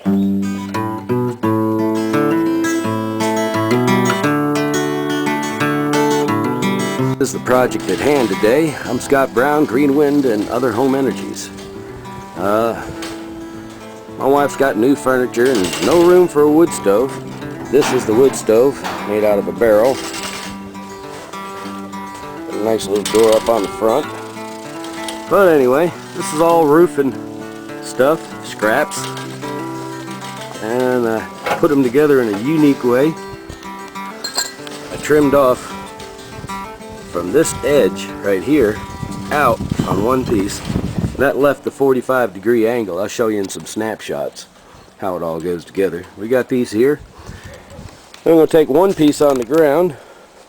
This is the project at hand today. I'm Scott Brown, Green Wind and Other Home Energies. My wife's got new furniture and no room for a wood stove. This is the wood stove made out of a barrel. Got a nice little door up on the front. But anyway, this is all roofing stuff, scraps. And I put them together in a unique way. I trimmed off from this edge right here out on one piece. That left the 45-degree angle. I'll show you in some snapshots how it all goes together. We got these here. I'm going to take one piece on the ground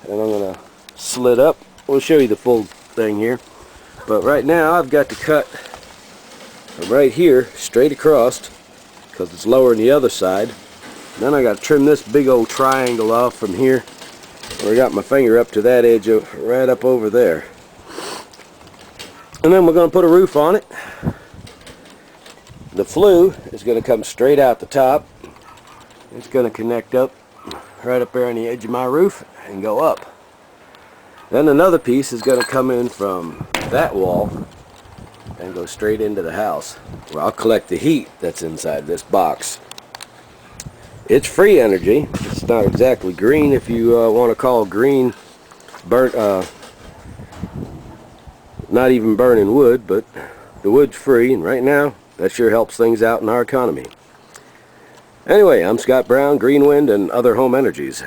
and I'm going to slit up. We'll show you the full thing here. But right now I've got to cut from right here straight across because it's lower on the other side. Then I got to trim this big old triangle off from here. I got my finger up to that edge right up over there. And then we're going to put a roof on it. The flue is going to come straight out the top. It's going to connect up right up there on the edge of my roof and go up. Then another piece is going to come in from that wall and go straight into the house, where I'll collect the heat that's inside this box. It's free energy. It's not exactly green if you want to call green burnt, not even burning wood, but the wood's free, and right now that sure helps things out in our economy. Anyway, I'm Scott Brown, Green Wind and Other Home Energies.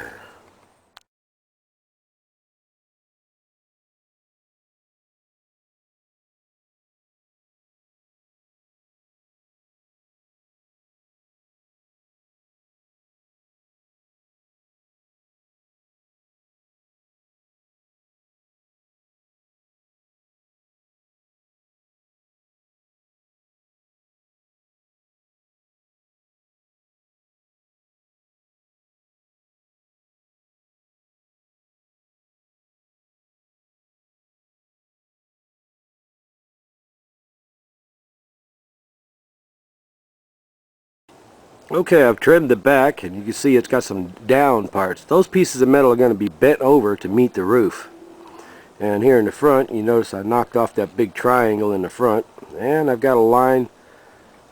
Okay, I've trimmed the back, and you can see it's got some down parts. Those pieces of metal are going to be bent over to meet the roof. And here in the front, you notice I knocked off that big triangle in the front, and I've got a line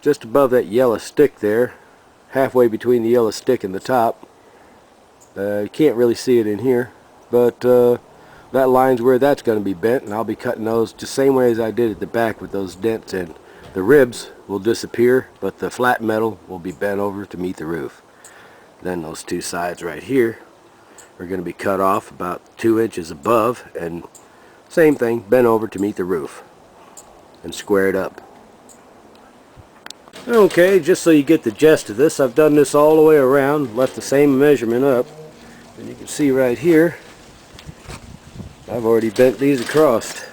just above that yellow stick there, halfway between the yellow stick and the top. You can't really see it in here, but that line's where that's going to be bent, and I'll be cutting those the same way as I did at the back with those dents in. The ribs will disappear, but the flat metal will be bent over to meet the roof. Then those two sides right here are going to be cut off about 2 inches above, and same thing, bent over to meet the roof and squared up. Okay, just so you get the gist of this, I've done this all the way around, left the same measurement up, and you can see right here I've already bent these across,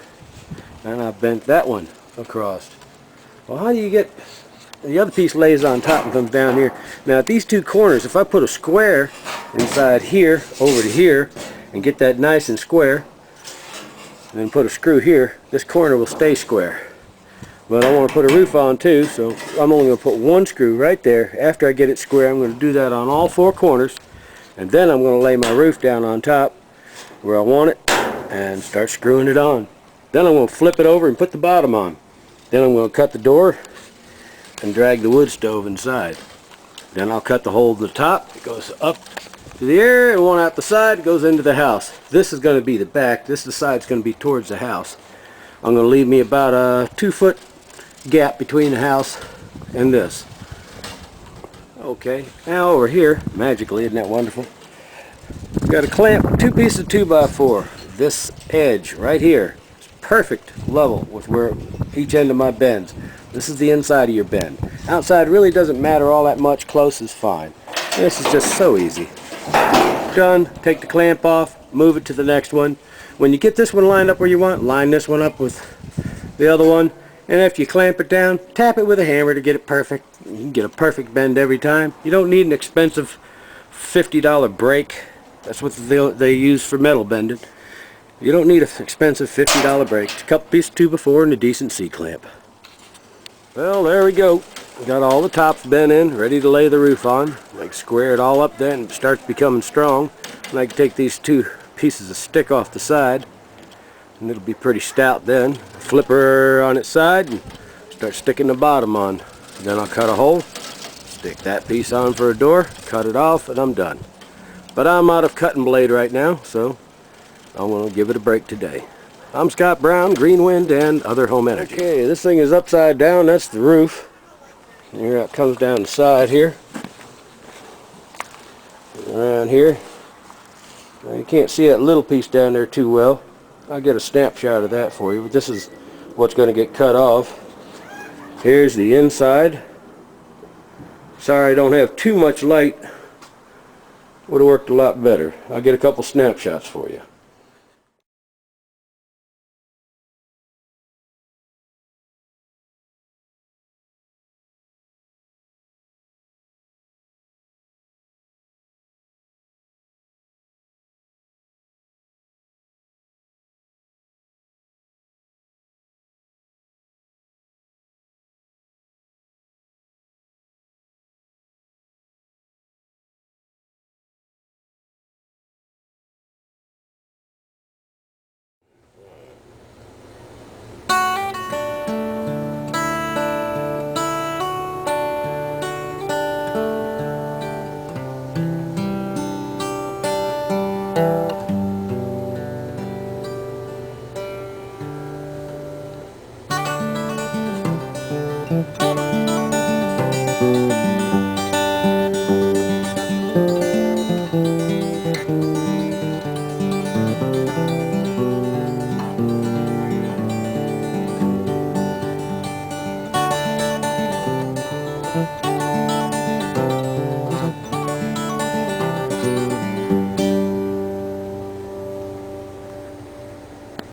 and I've bent that one across. Well, how do you get, the other piece lays on top and comes down here. Now at these two corners, if I put a square inside here over to here and get that nice and square, and then put a screw here, this corner will stay square. But I want to put a roof on too, so I'm only going to put one screw right there. After I get it square, I'm going to do that on all four corners, and then I'm going to lay my roof down on top where I want it and start screwing it on. Then I'm going to flip it over and put the bottom on. Then I'm going to cut the door and drag the wood stove inside. Then I'll cut the hole in the top. It goes up to the air, and one out the side goes into the house. This is going to be the back. This the side's going to be towards the house. I'm going to leave me about a 2-foot gap between the house and this. Okay, now over here, magically, isn't that wonderful? I've got a clamp, 2 pieces of 2x4. This edge right here. Perfect level with where each end of my bends. This is the inside of your bend. Outside really doesn't matter all that much. Close is fine. This is just so easy. Done. Take the clamp off, move it to the next one. When you get this one lined up where you want, line this one up with the other one, and after you clamp it down, tap it with a hammer to get it perfect. You can get a perfect bend every time. You don't need an expensive $50 brake. That's what they use for metal bending. You don't need an expensive $50 brake. Just a couple pieces of 2x4 and a decent C-clamp. Well, there we go. Got all the tops bent in, ready to lay the roof on. I can square it all up then, and it starts becoming strong. And I can take these two pieces of stick off the side, and it'll be pretty stout then. Flip her on its side and start sticking the bottom on. Then I'll cut a hole, stick that piece on for a door, cut it off, and I'm done. But I'm out of cutting blade right now, so I'm going to give it a break today. I'm Scott Brown, Green Wind and Other Home Energy. Okay, this thing is upside down. That's the roof. Here it comes down the side here. Around here. Now you can't see that little piece down there too well. I'll get a snapshot of that for you, but this is what's going to get cut off. Here's the inside. Sorry I don't have too much light. Would have worked a lot better. I'll get a couple snapshots for you.